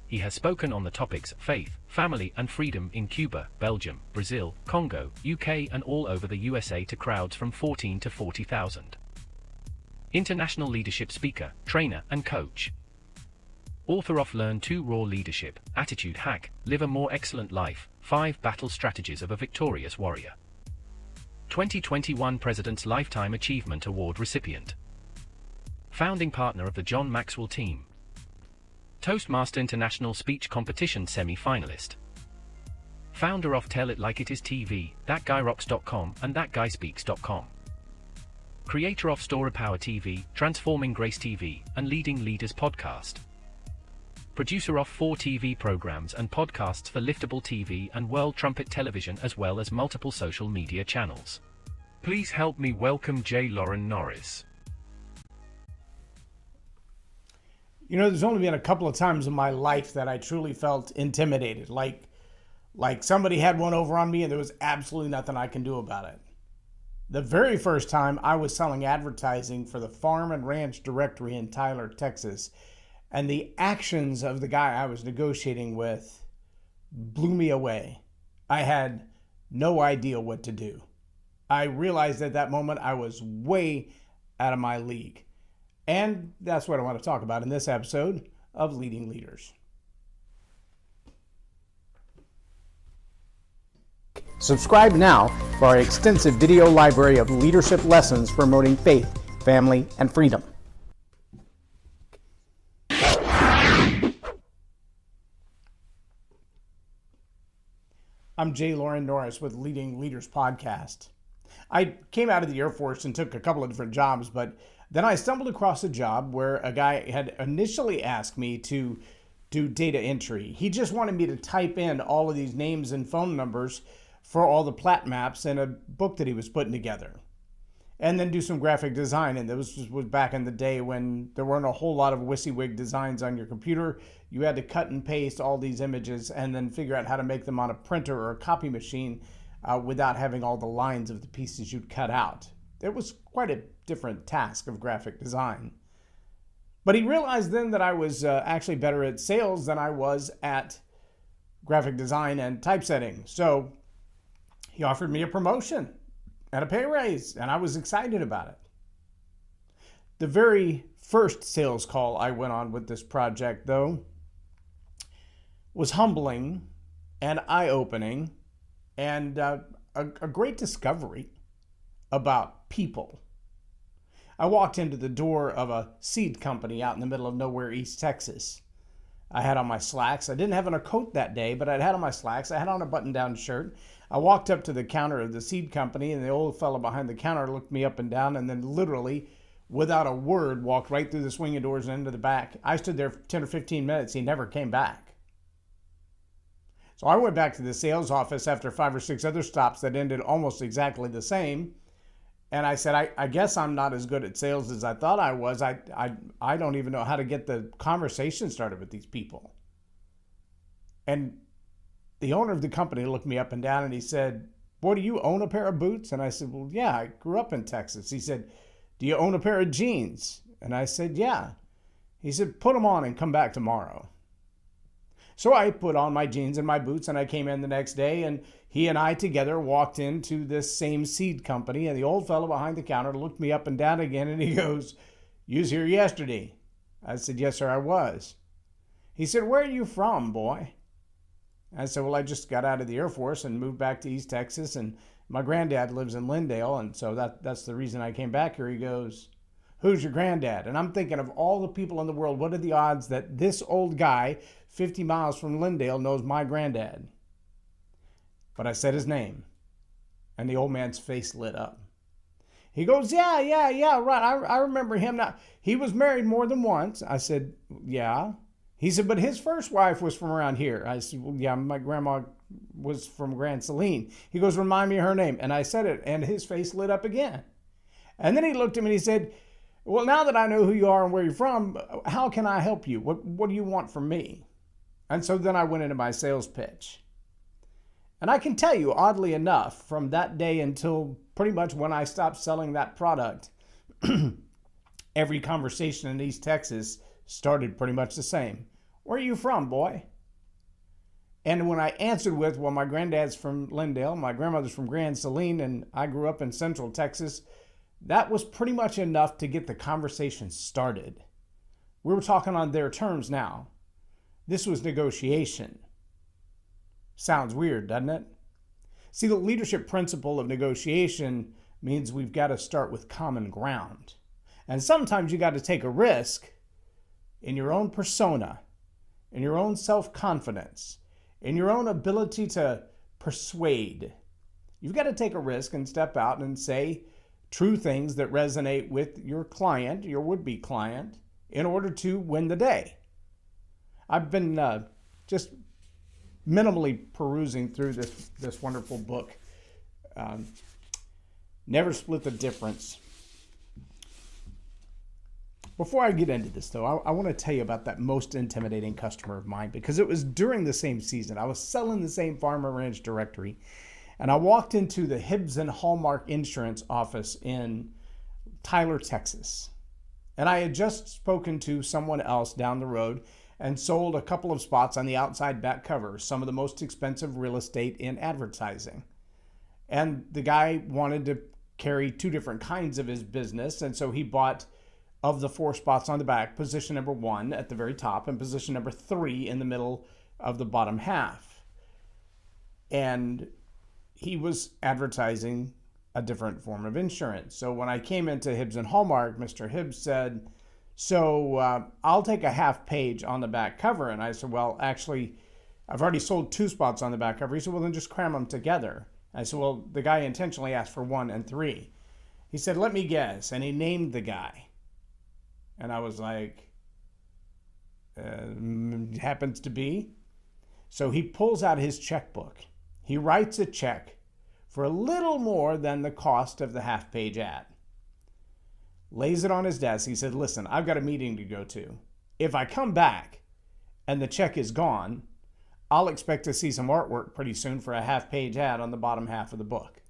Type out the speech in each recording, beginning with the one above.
He has spoken on the topics faith, family and freedom in Cuba, Belgium, Brazil, Congo, UK and all over the USA to crowds from 14 to 40,000. International leadership speaker, trainer and coach. Author of Learn to Raw Leadership, Attitude Hack, Live a More Excellent Life, 5 Battle Strategies of a Victorious Warrior. 2021 President's Lifetime Achievement Award recipient. Founding partner of the John Maxwell team. Toastmaster International Speech Competition semi-finalist. Founder of Tell It Like It Is TV, ThatGuyRocks.com and ThatGuySpeaks.com. Creator of Story Power TV, Transforming Grace TV, and Leading Leaders Podcast. Producer of 4 TV programs and podcasts for Liftable TV and World Trumpet Television as well as multiple social media channels. Please help me welcome J Loren Norris. You know, there's only been a couple of times in my life that I truly felt intimidated, like somebody had one over on me and there was absolutely nothing I can do about it. The very first time I was selling advertising for the Farm and Ranch Directory in Tyler, Texas, and the actions of the guy I was negotiating with blew me away. I had no idea what to do. I realized at that moment I was way out of my league. And that's what I want to talk about in this episode of Leading Leaders. Subscribe now for our extensive video library of leadership lessons promoting faith, family, and freedom. I'm J Loren Norris with Leading Leaders Podcast. I came out of the Air Force and took a couple of different jobs, but then I stumbled across a job where a guy had initially asked me to do data entry. He just wanted me to type in all of these names and phone numbers for all the plat maps in a book that he was putting together. And then do some graphic design. And this was back in the day when there weren't a whole lot of WYSIWYG designs on your computer. You had to cut and paste all these images and then figure out how to make them on a printer or a copy machine without having all the lines of the pieces you'd cut out. It was quite a different task of graphic design. But he realized then that I was actually better at sales than I was at graphic design and typesetting. So he offered me a promotion and a pay raise, and I was excited about it. The very first sales call I went on with this project, though, was humbling and eye-opening and a great discovery about people. I walked into the door of a seed company out in the middle of nowhere, East Texas. I had on my slacks. I didn't have on a coat that day, but I'd had on my slacks. I had on a button-down shirt. I walked up to the counter of the seed company, and the old fellow behind the counter looked me up and down, and then literally, without a word, walked right through the swinging doors and into the back. I stood there for 10 or 15 minutes. He never came back. So I went back to the sales office after 5 or 6 other stops that ended almost exactly the same. And I said, I guess I'm not as good at sales as I thought I was. I don't even know how to get the conversation started with these people. And the owner of the company looked me up and down and he said, "Boy, do you own a pair of boots?" And I said, "Well, yeah, I grew up in Texas." He said, "Do you own a pair of jeans?" And I said, "Yeah." He said, "Put them on and come back tomorrow." So I put on my jeans and my boots and I came in the next day, and he and I together walked into this same seed company, and the old fellow behind the counter looked me up and down again and he goes, "You was here yesterday?" I said, "Yes, sir, I was." He said, "Where are you from, boy?" I said, "Well, I just got out of the Air Force and moved back to East Texas, and my granddad lives in Lindale, and so that's the reason I came back here." He goes, "Who's your granddad?" And I'm thinking, of all the people in the world, what are the odds that this old guy 50 miles from Lindale knows my granddad? But I said his name, and the old man's face lit up. He goes, yeah, right. I remember him now. He was married more than once." I said, "Yeah." He said, "But his first wife was from around here." I said, "Well, yeah, my grandma was from Grand Saline." He goes, "Remind me of her name." And I said it, and his face lit up again. And then he looked at me and he said, "Well, now that I know who you are and where you're from, how can I help you? What do you want from me?" And so then I went into my sales pitch. And I can tell you, oddly enough, from that day until pretty much when I stopped selling that product, every conversation in East Texas started pretty much the same. Where are you from, boy? And when I answered with, well, my granddad's from Lindale, my grandmother's from Grand Saline, and I grew up in Central Texas, that was pretty much enough to get the conversation started. We were talking on their terms now. This was negotiation. Sounds weird, doesn't it? See, the leadership principle of negotiation means we've got to start with common ground. And sometimes you got to take a risk in your own persona, in your own self-confidence, in your own ability to persuade. You've got to take a risk and step out and say true things that resonate with your client, your would-be client, in order to win the day. I've been just minimally perusing through this wonderful book, Never Split the Difference. Before I get into this, though, I want to tell you about that most intimidating customer of mine, because it was during the same season. I was selling the same farm and ranch directory, and I walked into the Hibbs and Hallmark Insurance office in Tyler, Texas. And I had just spoken to someone else down the road and sold a couple of spots on the outside back cover, some of the most expensive real estate in advertising. And the guy wanted to carry two different kinds of his business, and so he bought, of the 4 spots on the back, position number 1 at the very top and position number 3 in the middle of the bottom half. And he was advertising a different form of insurance. So when I came into Hibbs and Hallmark, Mr. Hibbs said, so I'll take a half page on the back cover. And I said, well, actually, I've already sold 2 spots on the back cover. He said, well, then just cram them together. I said, well, the guy intentionally asked for 1 and 3. He said, let me guess. And he named the guy. And I was like, happens to be. So he pulls out his checkbook. He writes a check for a little more than the cost of the half-page ad. Lays it on his desk. He said, listen, I've got a meeting to go to. If I come back and the check is gone, I'll expect to see some artwork pretty soon for a half-page ad on the bottom half of the book.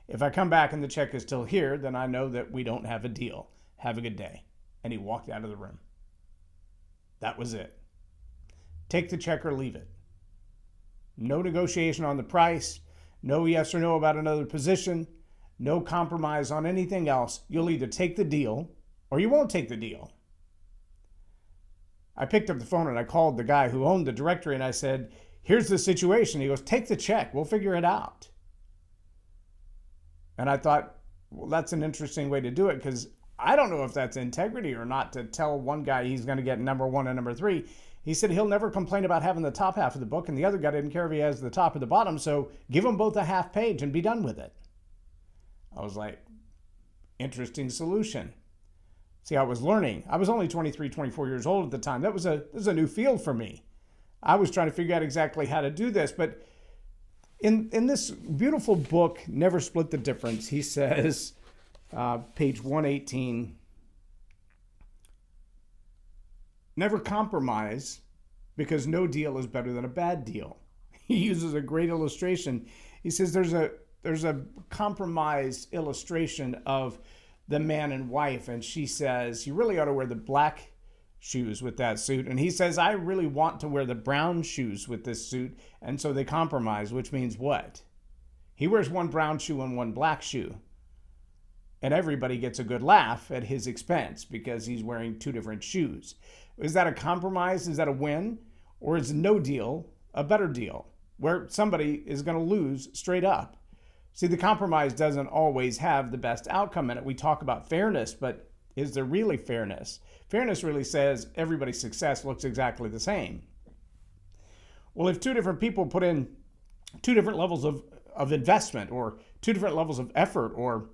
If I come back and the check is still here, then I know that we don't have a deal. Have a good day. And he walked out of the room. That was it. Take the check or leave it. No negotiation on the price. No yes or no about another position. No compromise on anything else. You'll either take the deal or you won't take the deal. I picked up the phone and I called the guy who owned the directory and I said, here's the situation. He goes, take the check. We'll figure it out. And I thought, well, that's an interesting way to do it, because I don't know if that's integrity or not to tell one guy he's going to get number 1 and number 3. He said he'll never complain about having the top half of the book, and the other guy didn't care if he has the top or the bottom, so give them both a half page and be done with it. I was like, interesting solution. See, I was learning. I was only 23, 24 years old at the time. This was a new field for me. I was trying to figure out exactly how to do this, but in this beautiful book, Never Split the Difference, he says, page 118, never compromise, because no deal is better than a bad deal. He uses a great illustration. He says there's a compromise illustration of the man and wife, and she says, you really ought to wear the black shoes with that suit. And he says, I really want to wear the brown shoes with this suit. And so they compromise, which means what? He wears one brown shoe and one black shoe. And everybody gets a good laugh at his expense because he's wearing 2 different shoes. Is that a compromise? Is that a win? Or is no deal a better deal where somebody is going to lose straight up? See, the compromise doesn't always have the best outcome in it. We talk about fairness, but is there really fairness? Fairness really says everybody's success looks exactly the same. Well, if 2 different people put in 2 different levels of investment, or 2 different levels of effort, or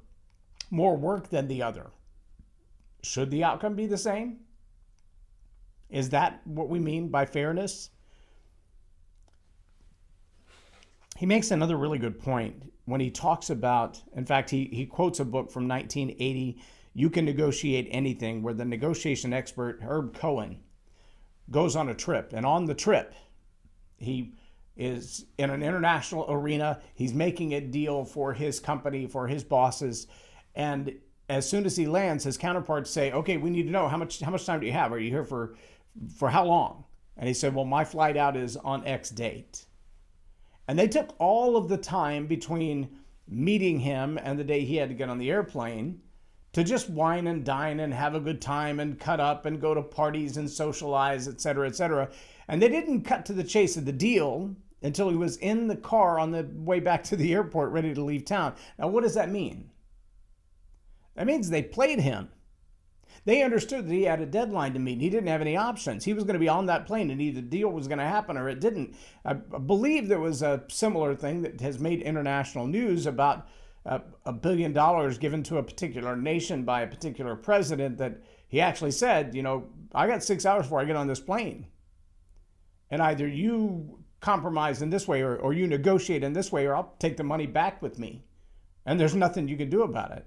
more work than the other, should the outcome be the same? Is that what we mean by fairness? He makes another really good point when he talks about, in fact, he quotes a book from 1980, You Can Negotiate Anything, where the negotiation expert Herb Cohen goes on a trip. And on the trip, he is in an international arena. He's making a deal for his company, for his bosses. And as soon as he lands, his counterparts say, okay, we need to know how much time do you have? Are you here for how long? And he said, well, my flight out is on X date. And they took all of the time between meeting him and the day he had to get on the airplane to just wine and dine and have a good time and cut up and go to parties and socialize, et cetera, et cetera. And they didn't cut to the chase of the deal until he was in the car on the way back to the airport ready to leave town. Now, what does that mean? That means they played him. They understood that he had a deadline to meet. He didn't have any options. He was going to be on that plane and either the deal was going to happen or it didn't. I believe there was a similar thing that has made international news about $1 billion given to a particular nation by a particular president that he actually said, you know, I got 6 hours before I get on this plane. And either you compromise in this way or you negotiate in this way or I'll take the money back with me. And there's nothing you can do about it.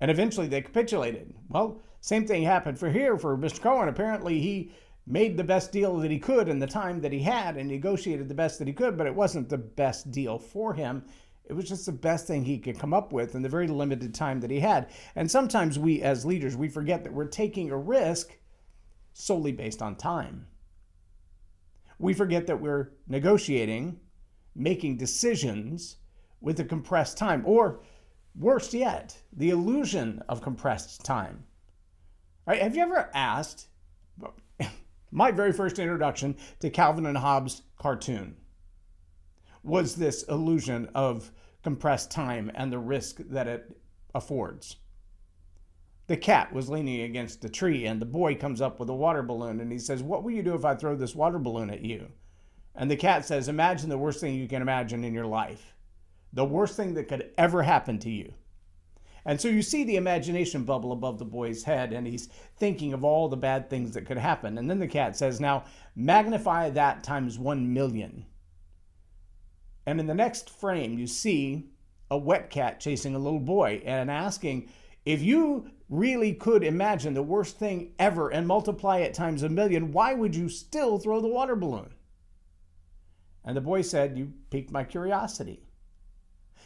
And eventually they capitulated. Well, same thing happened for Mr. Cohen. Apparently he made the best deal that he could in the time that he had and negotiated the best that he could, but it wasn't the best deal for him. It was just the best thing he could come up with in the very limited time that he had. And sometimes we as leaders, we forget that we're taking a risk solely based on time. We forget that we're negotiating, making decisions with a compressed time, or worse yet, the illusion of compressed time. Right? Have you ever asked, my very first introduction to Calvin and Hobbes' cartoon was this illusion of compressed time and the risk that it affords. The cat was leaning against a tree and the boy comes up with a water balloon and he says, what will you do if I throw this water balloon at you? And the cat says, imagine the worst thing you can imagine in your life. The worst thing that could ever happen to you. And so you see the imagination bubble above the boy's head and he's thinking of all the bad things that could happen. And then the cat says, now magnify that times 1 million. And in the next frame, you see a wet cat chasing a little boy and asking, if you really could imagine the worst thing ever and multiply it times 1 million, why would you still throw the water balloon? And the boy said, you piqued my curiosity.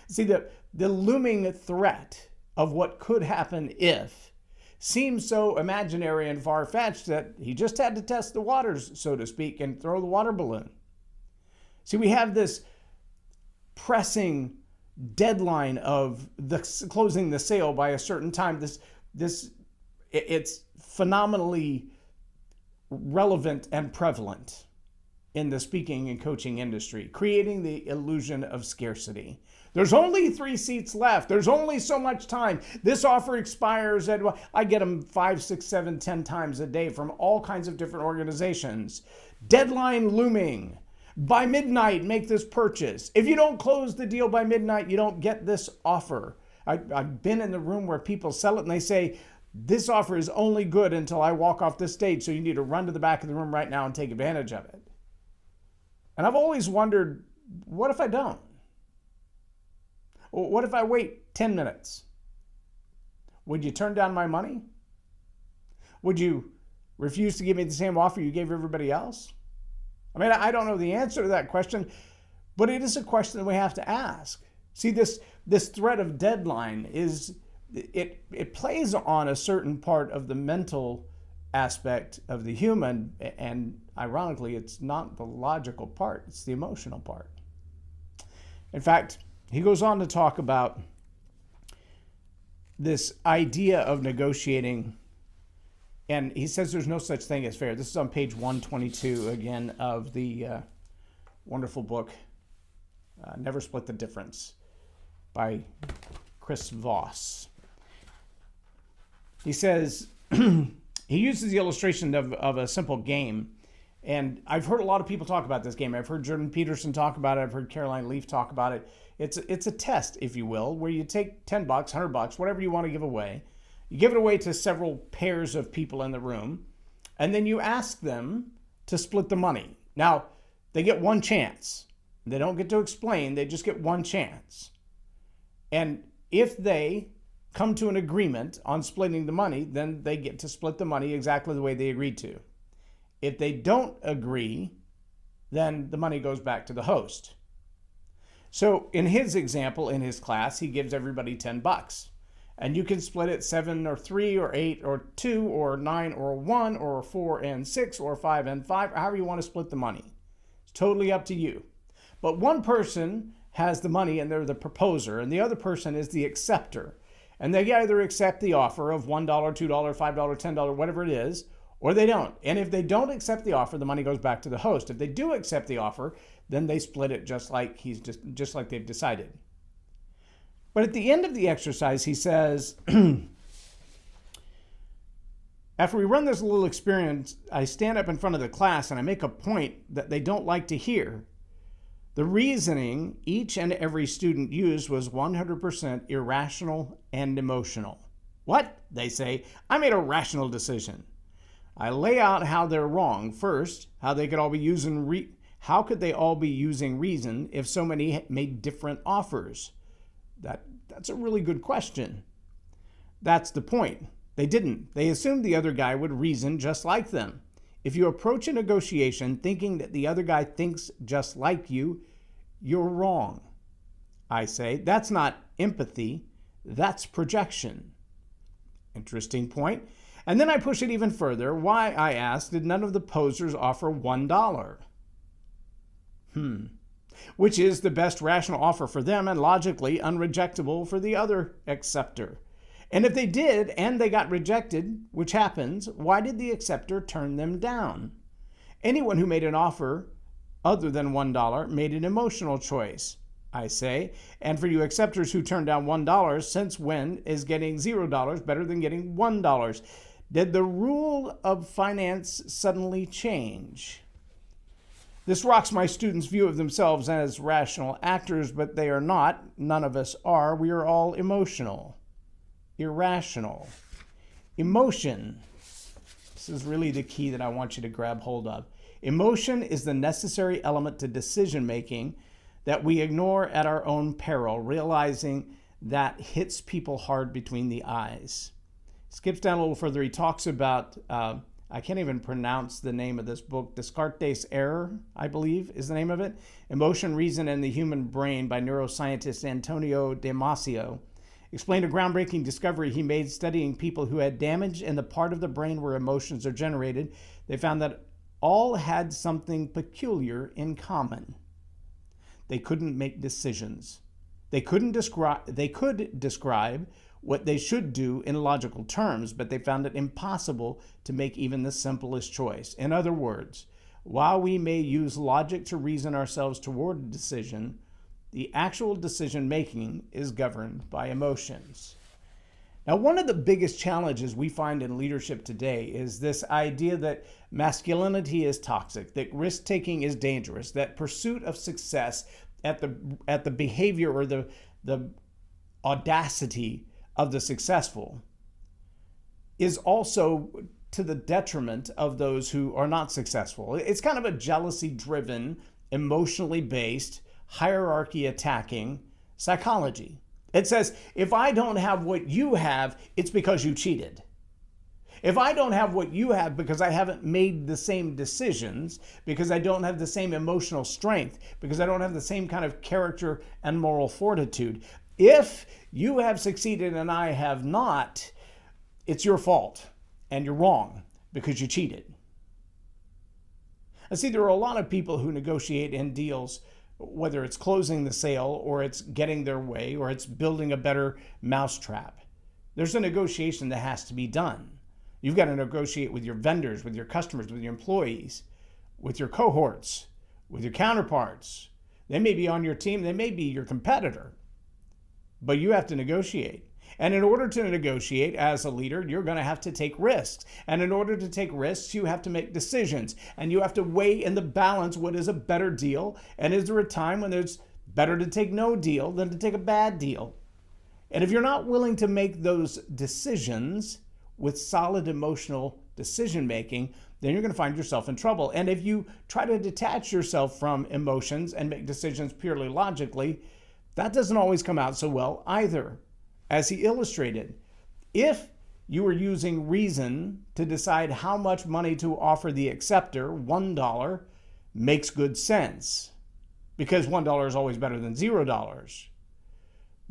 See, the looming threat of what could happen if seems so imaginary and far-fetched that he just had to test the waters, so to speak, and throw the water balloon. See, we have this pressing deadline of closing the sale by a certain time. It's phenomenally relevant and prevalent in the speaking and coaching industry, creating the illusion of scarcity. There's only 3 seats left. There's only so much time. This offer expires at, I get them 5, 6, 7, 10 times a day from all kinds of different organizations. Deadline looming. By midnight, make this purchase. If you don't close the deal by midnight, you don't get this offer. I've been in the room where people sell it and they say, this offer is only good until I walk off this stage, so you need to run to the back of the room right now and take advantage of it. And I've always wondered, what if I don't? What if I wait 10 minutes? Would you turn down my money? Would you refuse to give me the same offer you gave everybody else? I mean, I don't know the answer to that question, but it is a question that we have to ask. See, this threat of deadline it plays on a certain part of the mental aspect of the human, and ironically, it's not the logical part, it's the emotional part. In fact, he goes on to talk about this idea of negotiating, and he says there's no such thing as fair. This is on page 122, again, of the wonderful book, Never Split the Difference, by Chris Voss. He says, he uses the illustration of a simple game, and I've heard a lot of people talk about this game. I've heard Jordan Peterson talk about it. I've heard Caroline Leaf talk about it. It's a test, if you will, where you take $10, $100, whatever you want to give away. You give it away to several pairs of people in the room, and then you ask them to split the money. Now, they get one chance. They don't get to explain. They just get one chance. And if they come to an agreement on splitting the money, then they get to split the money exactly the way they agreed to. If they don't agree, then the money goes back to the host. So in his example, in his class, he gives everybody $10. And you can split it 7 or 3 or 8 or 2 or 9 or 1 or 4 and 6 or 5 and 5, or however you want to split the money. It's totally up to you. But one person has the money and they're the proposer, and the other person is the acceptor. And they either accept the offer of $1, $2, $5, $10, whatever it is, or they don't. And if they don't accept the offer, the money goes back to the host. If they do accept the offer, then they split it just like they've decided. But at the end of the exercise, he says, after we run this little experiment, I stand up in front of the class and I make a point that they don't like to hear. The reasoning each and every student used was 100% irrational and emotional. What? They say, I made a rational decision. I lay out how they're wrong. First, how could they all be using reason if so many made different offers? That's a really good question. That's the point. They didn't. They assumed the other guy would reason just like them. If you approach a negotiation thinking that the other guy thinks just like you, you're wrong. I say, that's not empathy, that's projection. Interesting point. And then I push it even further. Why, I ask, did none of the posers offer $1? Which is the best rational offer for them and logically unrejectable for the other acceptor. And if they did and they got rejected, which happens, why did the acceptor turn them down? Anyone who made an offer other than $1 made an emotional choice, I say. And for you acceptors who turned down $1, since when is getting $0 better than getting $1? Did the rule of finance suddenly change? This rocks my students' view of themselves as rational actors, but they are not. None of us are. We are all emotional, irrational. Emotion. This is really the key that I want you to grab hold of. Emotion is the necessary element to decision making that we ignore at our own peril, realizing that hits people hard between the eyes. Skips down a little further. He talks about I can't even pronounce the name of this book. Descartes' Error, I believe, is the name of it. Emotion, Reason, and the Human Brain by neuroscientist Antonio Damasio. Explained a groundbreaking discovery he made studying people who had damage in the part of the brain where emotions are generated. They found that all had something peculiar in common. They couldn't make decisions. They could describe what they should do in logical terms, but they found it impossible to make even the simplest choice. In other words, while we may use logic to reason ourselves toward a decision, the actual decision making is governed by emotions. Now, one of the biggest challenges we find in leadership today is this idea that masculinity is toxic, that risk-taking is dangerous, that pursuit of success at the behavior or the audacity of the successful is also to the detriment of those who are not successful. It's kind of a jealousy-driven, emotionally based, hierarchy-attacking psychology. It says, if I don't have what you have, it's because you cheated. If I don't have what you have because I haven't made the same decisions, because I don't have the same emotional strength, because I don't have the same kind of character and moral fortitude, if you have succeeded and I have not, it's your fault and you're wrong because you cheated. I see there are a lot of people who negotiate in deals, whether it's closing the sale or it's getting their way or it's building a better mousetrap. There's a negotiation that has to be done. You've got to negotiate with your vendors, with your customers, with your employees, with your cohorts, with your counterparts. They may be on your team, they may be your competitor, but you have to negotiate. And in order to negotiate as a leader, you're going to have to take risks. And in order to take risks, you have to make decisions. And you have to weigh in the balance what is a better deal. And is there a time when it's better to take no deal than to take a bad deal? And if you're not willing to make those decisions with solid emotional decision making, then you're going to find yourself in trouble. And if you try to detach yourself from emotions and make decisions purely logically, that doesn't always come out so well either. As he illustrated, if you were using reason to decide how much money to offer the acceptor, $1 makes good sense because $1 is always better than $0.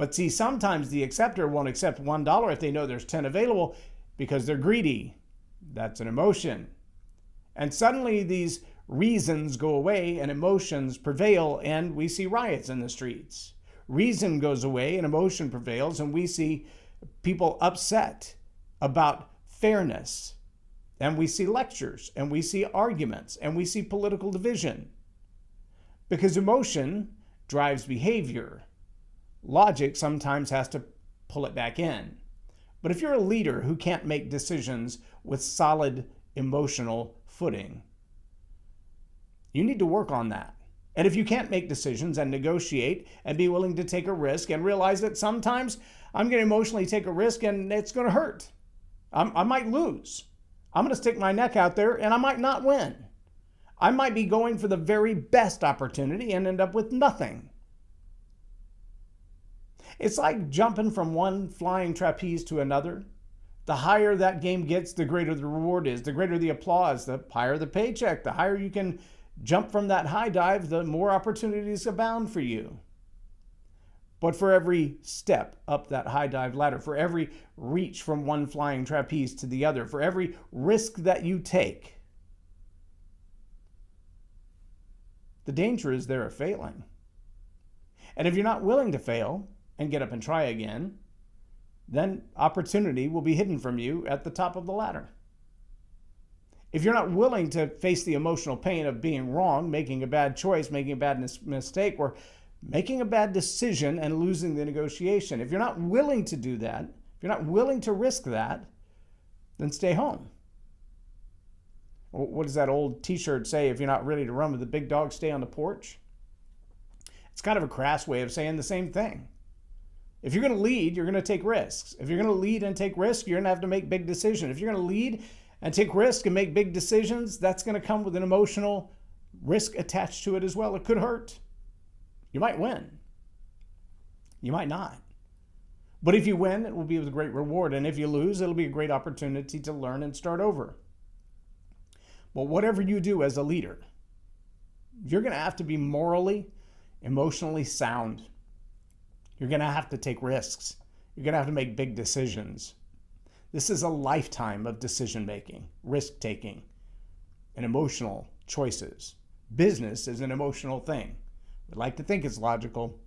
But see, sometimes the acceptor won't accept $1 if they know there's 10 available because they're greedy. That's an emotion. And suddenly these reasons go away and emotions prevail, and we see riots in the streets. Reason goes away and emotion prevails, and we see people upset about fairness. And we see lectures, and we see arguments, and we see political division. Because emotion drives behavior. Logic sometimes has to pull it back in. But if you're a leader who can't make decisions with solid emotional footing, you need to work on that. And if you can't make decisions and negotiate and be willing to take a risk and realize that sometimes I'm going to emotionally take a risk and it's going to hurt. I might lose. I'm going to stick my neck out there and I might not win. I might be going for the very best opportunity and end up with nothing. It's like jumping from one flying trapeze to another. The higher that game gets, the greater the reward is, the greater the applause, the higher the paycheck, the higher you can jump from that high dive, the more opportunities abound for you. But for every step up that high dive ladder, for every reach from one flying trapeze to the other, for every risk that you take, the danger is there of failing. And if you're not willing to fail and get up and try again, then opportunity will be hidden from you at the top of the ladder. If you're not willing to face the emotional pain of being wrong, making a bad choice, making a bad mistake, or making a bad decision and losing the negotiation, if you're not willing to do that, if you're not willing to risk that, then stay home. What does that old t-shirt say? If you're not ready to run with the big dog, stay on the porch. It's kind of a crass way of saying the same thing. If you're going to lead, you're going to take risks. If you're going to lead and take risks, you're going to have to make big decisions. If you're going to lead and take risks and make big decisions, that's going to come with an emotional risk attached to it as well. It could hurt. You might win. You might not. But if you win, it will be with a great reward. And if you lose, it'll be a great opportunity to learn and start over. But whatever you do as a leader, you're going to have to be morally, emotionally sound. You're going to have to take risks. You're going to have to make big decisions. This is a lifetime of decision making, risk taking, and emotional choices. Business is an emotional thing. We like to think it's logical.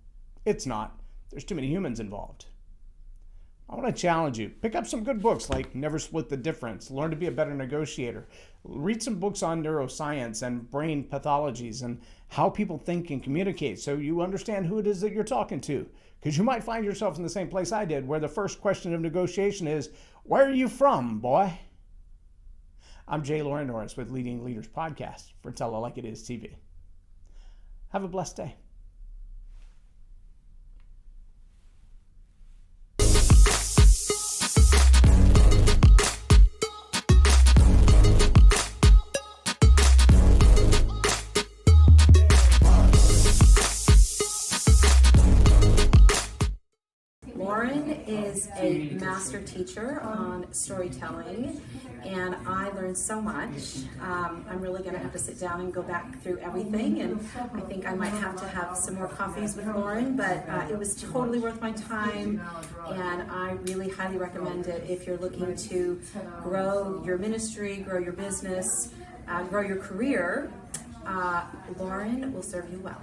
It's not. There's too many humans involved. I want to challenge you. Pick up some good books like Never Split the Difference, Learn to be a Better Negotiator. Read some books on neuroscience and brain pathologies and how people think and communicate so you understand who it is that you're talking to. Because you might find yourself in the same place I did, where the first question of negotiation is, where are you from, boy? I'm J Loren Norris with Leading Leaders Podcast for Tell It Like It Is TV. Have a blessed day. Lauren is a master teacher on storytelling, and I learned so much. I'm really going to have to sit down and go back through everything, and I think I might have to have some more coffees with Lauren, but it was totally worth my time, and I really highly recommend it if you're looking to grow your ministry, grow your business, grow your career. Lauren will serve you well.